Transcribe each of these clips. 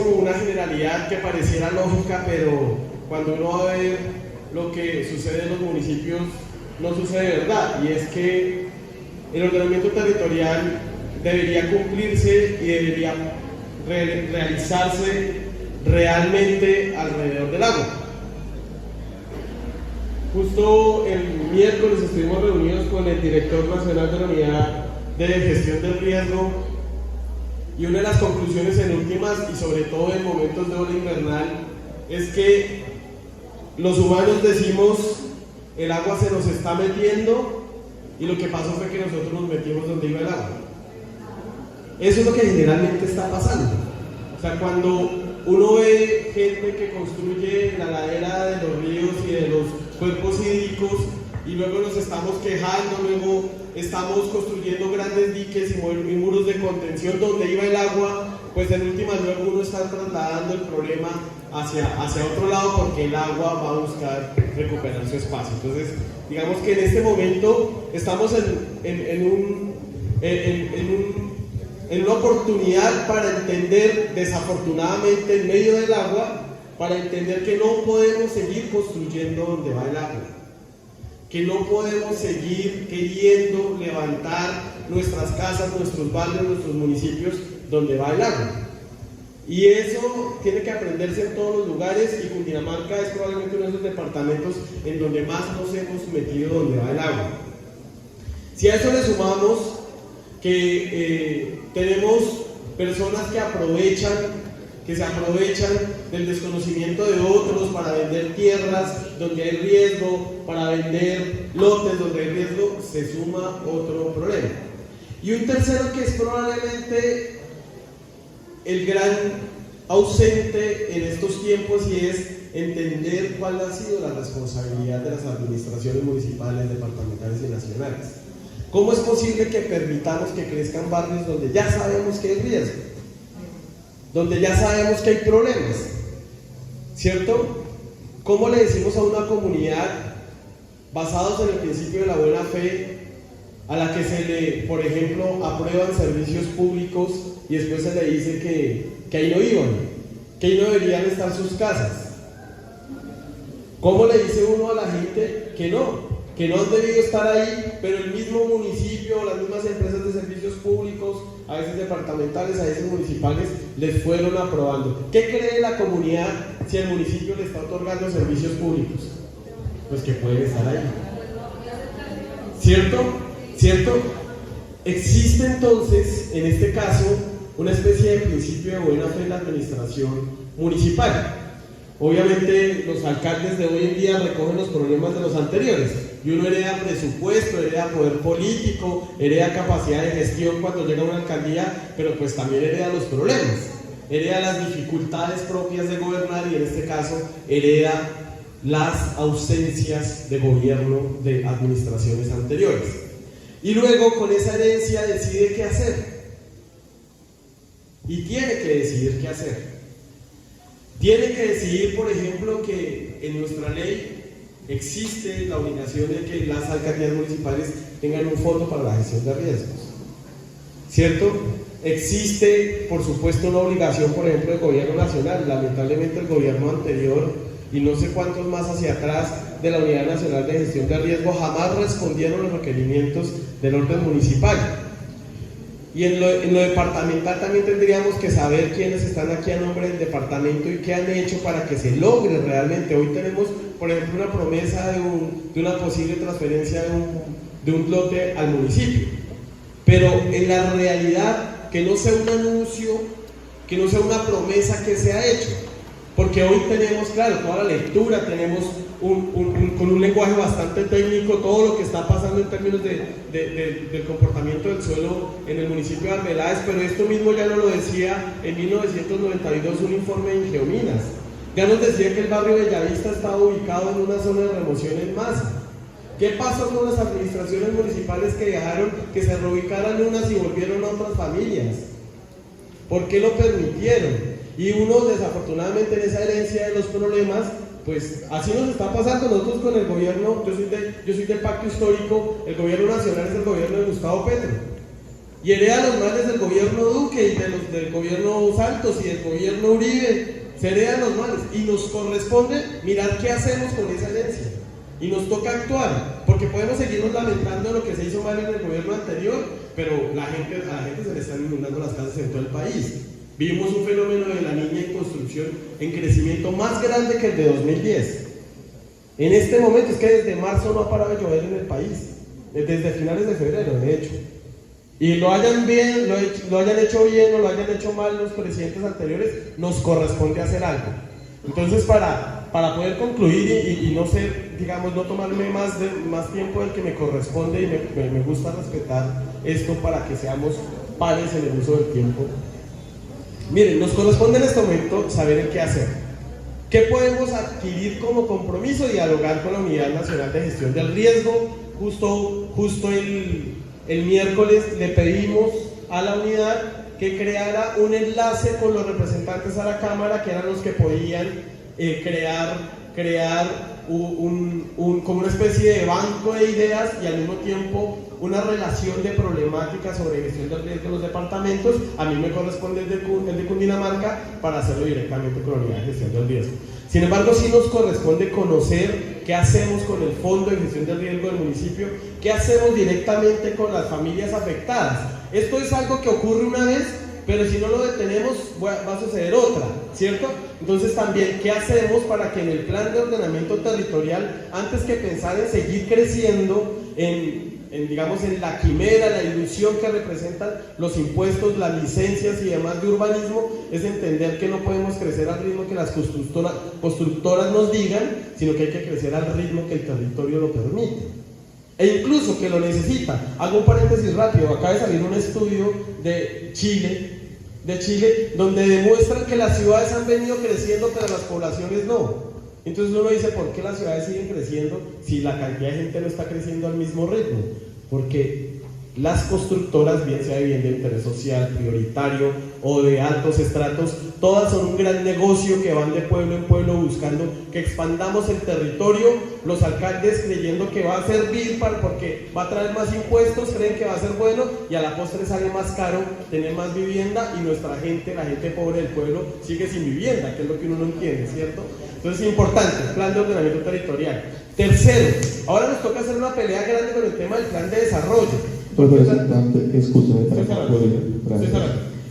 como una generalidad que pareciera lógica, pero cuando uno va a ver lo que sucede en los municipios, no sucede de verdad, y es que el ordenamiento territorial debería cumplirse y debería realizarse realmente alrededor del agua. Justo el miércoles estuvimos reunidos con el director nacional de la Unidad de Gestión del Riesgo, y una de las conclusiones en últimas, y sobre todo en momentos de ola invernal, es que los humanos decimos el agua se nos está metiendo, y lo que pasó fue que nosotros nos metimos donde iba el agua. Eso es lo que generalmente está pasando. O sea, cuando uno ve gente que construye la ladera de los ríos y de los cuerpos hídricos, y luego nos estamos quejando, luego estamos construyendo grandes diques y muros de contención donde iba el agua, pues en últimas luego uno está trasladando el problema hacia otro lado, porque el agua va a buscar recuperar su espacio. Entonces, digamos que en este momento estamos en una oportunidad para entender, desafortunadamente en medio del agua, para entender que no podemos seguir construyendo donde va el agua, que no podemos seguir queriendo levantar nuestras casas, nuestros barrios, nuestros municipios donde va el agua. Y eso tiene que aprenderse en todos los lugares, y Cundinamarca es probablemente uno de esos departamentos en donde más nos hemos metido donde va el agua. Si a eso le sumamos que tenemos personas que se aprovechan del desconocimiento de otros para vender tierras donde hay riesgo, para vender lotes donde hay riesgo, se suma otro problema. Y un tercero que es probablemente el gran ausente en estos tiempos, y es entender cuál ha sido la responsabilidad de las administraciones municipales, departamentales y nacionales. ¿Cómo es posible que permitamos que crezcan barrios donde ya sabemos que hay riesgo, donde ya sabemos que hay problemas? ¿Cierto? ¿Cómo le decimos a una comunidad, basados en el principio de la buena fe, a la que se le, por ejemplo, aprueban servicios públicos y después se le dice que ahí no iban, que ahí no deberían estar sus casas? ¿Cómo le dice uno a la gente que no han debido estar ahí, pero el mismo municipio, las mismas empresas de servicios públicos, a veces departamentales, a veces municipales, les fueron aprobando? ¿Qué cree la comunidad si el municipio le está otorgando servicios públicos? Pues que pueden estar ahí. ¿Cierto? ¿Cierto? Existe entonces, en este caso, una especie de principio de buena fe en la administración municipal. Obviamente los alcaldes de hoy en día recogen los problemas de los anteriores, y uno hereda presupuesto, hereda poder político, hereda capacidad de gestión cuando llega a una alcaldía, pero pues también hereda los problemas, hereda las dificultades propias de gobernar, y en este caso hereda las ausencias de gobierno de administraciones anteriores. Y luego con esa herencia decide qué hacer, y tiene que decidir qué hacer. Tiene que decidir, por ejemplo, que en nuestra ley existe la obligación de que las alcaldías municipales tengan un fondo para la gestión de riesgos, ¿cierto? Existe, por supuesto, una obligación, por ejemplo, del gobierno nacional. Lamentablemente el gobierno anterior, y no sé cuántos más hacia atrás, de la Unidad Nacional de Gestión de Riesgo, jamás respondieron los requerimientos del orden municipal. Y en lo departamental también tendríamos que saber quiénes están aquí a nombre del departamento y qué han hecho para que se logre realmente. Hoy tenemos, por ejemplo, una promesa de una posible transferencia de un lote al municipio, pero en la realidad que no sea un anuncio, que no sea una promesa que se ha hecho, porque hoy tenemos, claro, toda la lectura, tenemos con un lenguaje bastante técnico todo lo que está pasando en términos del comportamiento del suelo en el municipio de Arbeláez, pero esto mismo ya nos lo decía en 1992 un informe de Ingeominas. Ya nos decía que el barrio Bellavista estaba ubicado en una zona de remoción en masa. ¿Qué pasó con las administraciones municipales que dejaron que se reubicaran unas y volvieron a otras familias? ¿Por qué lo permitieron? Y uno, desafortunadamente, en esa herencia de los problemas, pues así nos está pasando. Nosotros con el gobierno, yo soy del pacto histórico, el gobierno nacional es el gobierno de Gustavo Petro. y hereda los males del gobierno Duque y del gobierno Santos y del gobierno Uribe. Se heredan los males y nos corresponde mirar qué hacemos con esa herencia. Y nos toca actuar, porque podemos seguirnos lamentando de lo que se hizo mal en el gobierno anterior, pero a la gente se le están inundando las casas en todo el país. Vimos un fenómeno de la niña en construcción en crecimiento más grande que el de 2010. En este momento es que desde marzo no ha parado de llover en el país, desde finales de febrero, de hecho. Y lo hayan hecho bien o lo hayan hecho mal los presidentes anteriores, nos corresponde hacer algo. Entonces, para poder concluir y no ser, digamos, no tomarme más tiempo del que me corresponde, y me gusta respetar esto para que seamos pares en el uso del tiempo. Miren, nos corresponde en este momento saber el qué hacer. ¿Qué podemos adquirir como compromiso? Dialogar con la Unidad Nacional de Gestión del Riesgo. Justo el miércoles le pedimos a la unidad que creara un enlace con los representantes a la Cámara, que eran los que podían crear como una especie de banco de ideas y al mismo tiempo una relación de problemáticas sobre gestión del riesgo en los departamentos. A mí me corresponde el de Cundinamarca para hacerlo directamente con la Unidad de Gestión del Riesgo. Sin embargo, sí nos corresponde conocer qué hacemos con el Fondo de Gestión del Riesgo del municipio, qué hacemos directamente con las familias afectadas. Esto es algo que ocurre una vez, pero si no lo detenemos va a suceder otra, ¿cierto? Entonces también, ¿qué hacemos para que en el plan de ordenamiento territorial, antes que pensar en seguir creciendo en la quimera, la ilusión que representan los impuestos, las licencias y demás de urbanismo, es entender que no podemos crecer al ritmo que las constructoras nos digan, sino que hay que crecer al ritmo que el territorio lo permite, e incluso que lo necesita? Hago un paréntesis rápido, acaba de salir un estudio de Chile, donde demuestran que las ciudades han venido creciendo, pero las poblaciones no. Entonces uno dice, ¿por qué las ciudades siguen creciendo si la cantidad de gente no está creciendo al mismo ritmo? Porque las constructoras, bien sea de vivienda de interés social, prioritario o de altos estratos, todas son un gran negocio que van de pueblo en pueblo buscando que expandamos el territorio. Los alcaldes creyendo que va a servir porque va a traer más impuestos, creen que va a ser bueno, y a la postre sale más caro tener más vivienda, y nuestra gente, la gente pobre del pueblo, sigue sin vivienda, que es lo que uno no entiende, ¿cierto? Entonces es importante, plan de ordenamiento territorial. Tercero, ahora nos toca hacer una pelea grande con el tema del plan de desarrollo. Representante, escúchame.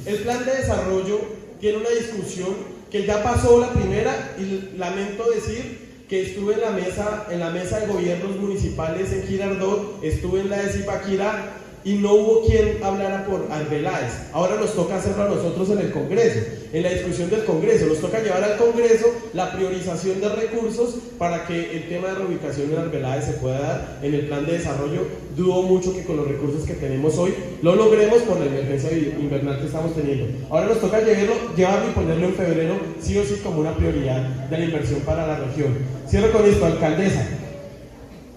El plan de desarrollo tiene una discusión que ya pasó la primera, y lamento decir que estuve en la mesa de gobiernos municipales en Girardot, estuve en la de Zipaquirá, y no hubo quien hablara por Arbeláez. Ahora nos toca hacerlo a nosotros en el Congreso, en la discusión del Congreso. Nos toca llevar al Congreso la priorización de recursos para que el tema de reubicación en Arbeláez se pueda dar en el plan de desarrollo. Dudo mucho que con los recursos que tenemos hoy lo logremos por la emergencia invernal que estamos teniendo. Ahora nos toca llevarlo y ponerlo en febrero, sí o sí, como una prioridad de la inversión para la región. Cierro con esto, alcaldesa.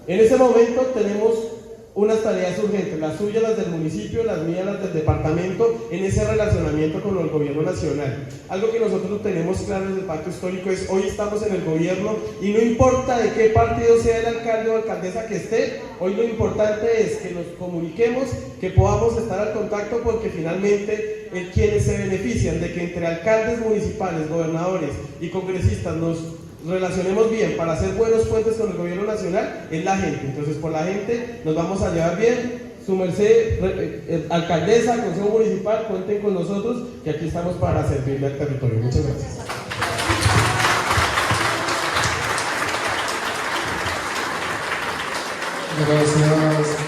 En ese momento tenemos unas tareas urgentes, las suyas, las del municipio, las mías, las del departamento, en ese relacionamiento con el gobierno nacional. Algo que nosotros tenemos claro desde el pacto histórico es: hoy estamos en el gobierno y no importa de qué partido sea el alcalde o alcaldesa que esté, hoy lo importante es que nos comuniquemos, que podamos estar al contacto, porque finalmente quienes se benefician de que entre alcaldes municipales, gobernadores y congresistas nos relacionemos bien para hacer buenos puentes con el gobierno nacional es la gente. Entonces, por la gente nos vamos a llevar bien. Su merced, alcaldesa, consejo municipal, cuenten con nosotros, que aquí estamos para servirle al territorio. Muchas gracias. Gracias.